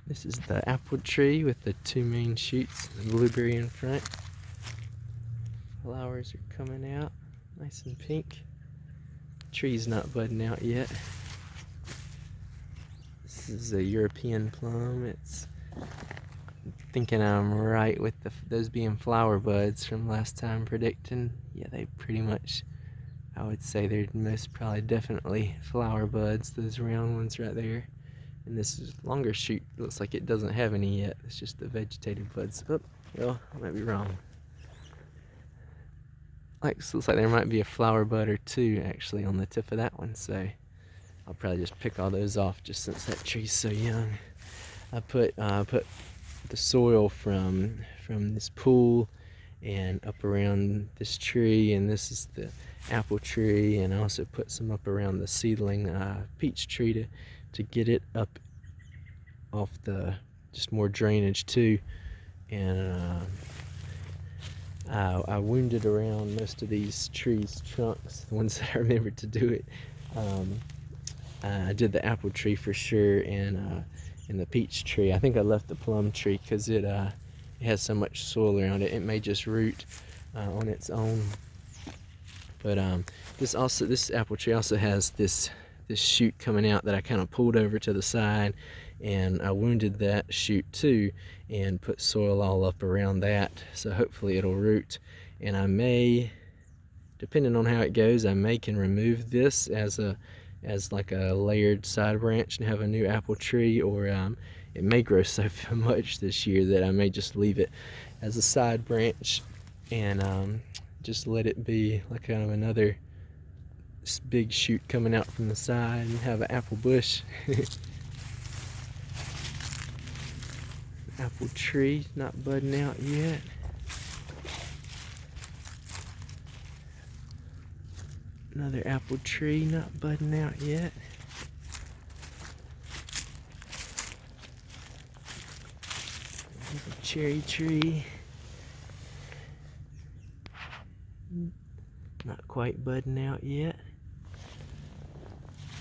This is the apple tree with the two main shoots, the blueberry in front. Flowers are coming out, nice and pink. Tree's not budding out yet. This is a European plum. It's thinking I'm right with those being flower buds from last time predicting. Yeah, they pretty much, I would say they're most probably definitely flower buds, those round ones right there. And this is longer shoot, looks like it doesn't have any yet. It's just the vegetative buds. Oh, well, I might be wrong. Looks like there might be a flower bud or two actually on the tip of that one, so I'll probably just pick all those off just since that tree's so young. I put the soil from this pool and up around this tree, and this is the apple tree, and I also put some up around the seedling peach tree to get it up off the, just more drainage too. And I wounded around most of these trees' trunks, the ones that I remembered to do it. I did the apple tree for sure, and the peach tree. I think I left the plum tree because it has so much soil around it. It may just root on its own. But this apple tree also has this shoot coming out that I kind of pulled over to the side, and I wounded that shoot too and put soil all up around that, so hopefully it'll root. And I may, depending on how it goes, I may can remove this as like a layered side branch and have a new apple tree, or it may grow so much this year that I may just leave it as a side branch and just let it be like kind of another big shoot coming out from the side and have an apple bush. Apple tree not budding out yet. Another apple tree not budding out yet. Another cherry tree. Not quite budding out yet.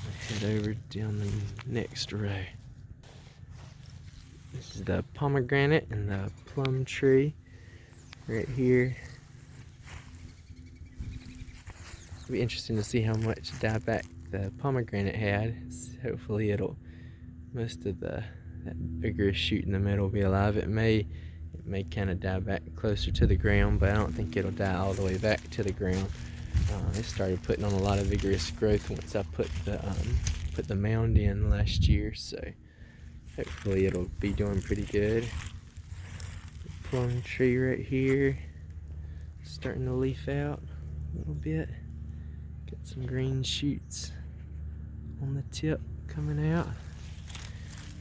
I'll head over down the next row. This is the pomegranate and the plum tree right here. It'll be interesting to see how much dieback the pomegranate had. Hopefully most of that bigger shoot in the middle will be alive. It may kind of die back closer to the ground, but I don't think it'll die all the way back to the ground. It started putting on a lot of vigorous growth once I put the mound in last year, so hopefully it'll be doing pretty good. The plum tree right here, starting to leaf out a little bit. Got some green shoots on the tip coming out.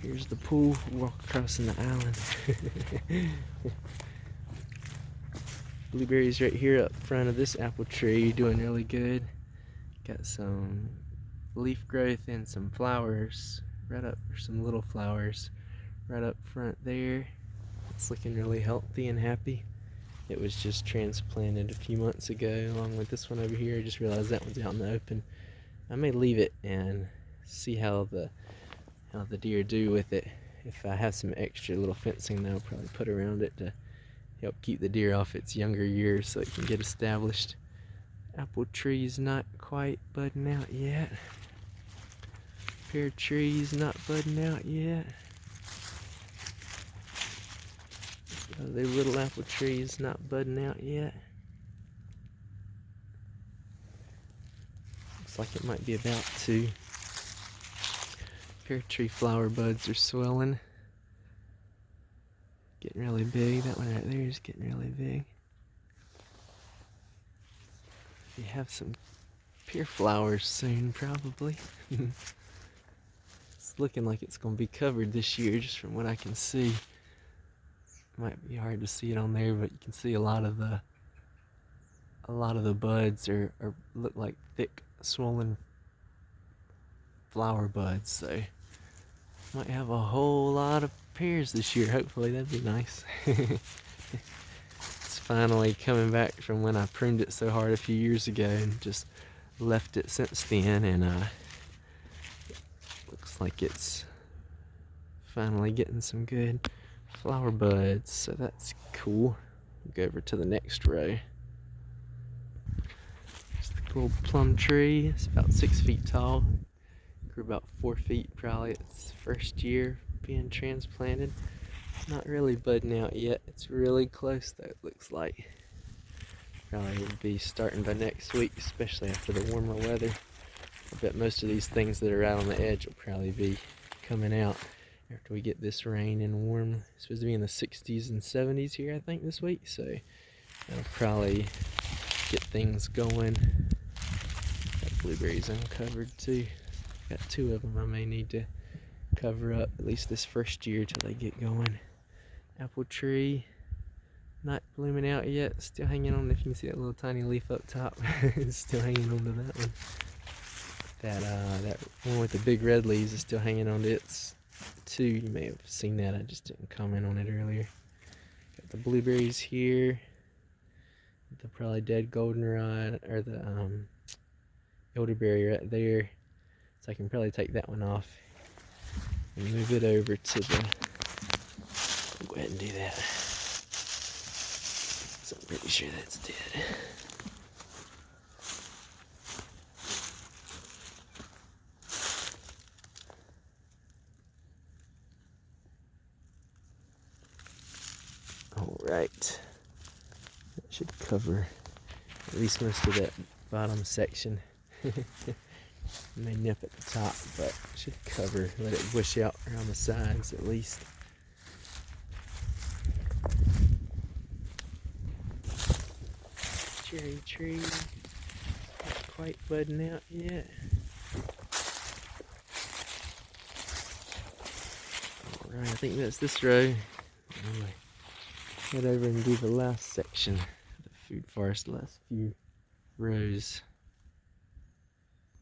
Here's the pool, walk across in the island. Blueberries right here up front of this apple tree, doing really good. Got some leaf growth and some flowers right up, or some little flowers right up front there. It's looking really healthy and happy. It was just transplanted a few months ago along with this one over here. I just realized that one's out in the open. I may leave it and see how the deer do with it. If I have some extra little fencing that I'll probably put around it to help keep the deer off its younger years so it can get established. Apple tree's not quite budding out yet. Pear tree's not budding out yet. The little apple tree's not budding out yet. Looks like it might be about to. Pear tree flower buds are swelling. Getting really big. That one right there is getting really big. We have some pear flowers soon, probably. It's looking like it's going to be covered this year, just from what I can see. Might be hard to see it on there, but you can see a lot of the buds look like thick, swollen flower buds. So might have a whole lot of pears this year. Hopefully, that'd be nice. It's finally coming back from when I pruned it so hard a few years ago and just left it since then, and looks like it's finally getting some good flower buds, so that's cool. Go over to the next row. There's the little plum tree. It's about 6 feet tall. Grew about 4 feet probably its first year being transplanted. Not really budding out yet. It's really close though, it looks like. Probably will be starting by next week, especially after the warmer weather. I bet most of these things that are out on the edge will probably be coming out after we get this rain and warm. It's supposed to be in the 60s and 70s here, I think, this week, so that'll probably get things going. Got blueberries uncovered too. Got 2 of them I may need to cover up at least this first year till they get going. Apple tree, not blooming out yet, still hanging on. If you can see that little tiny leaf up top, it's still hanging on to that one. That one with the big red leaves is still hanging on to its too. You may have seen that, I just didn't comment on it earlier. Got the blueberries here, the probably dead goldenrod, or the elderberry right there. So I can probably take that one off and move it over to the, I'll go ahead and do that. So I'm pretty sure that's dead. Alright, that should cover at least most of that bottom section. May nip at the top, but it should cover, let it bush out around the sides at least. Cherry tree, not quite budding out yet. Alright, I think that's this row. Anyway, head over and do the last section of the food forest, the last few rows.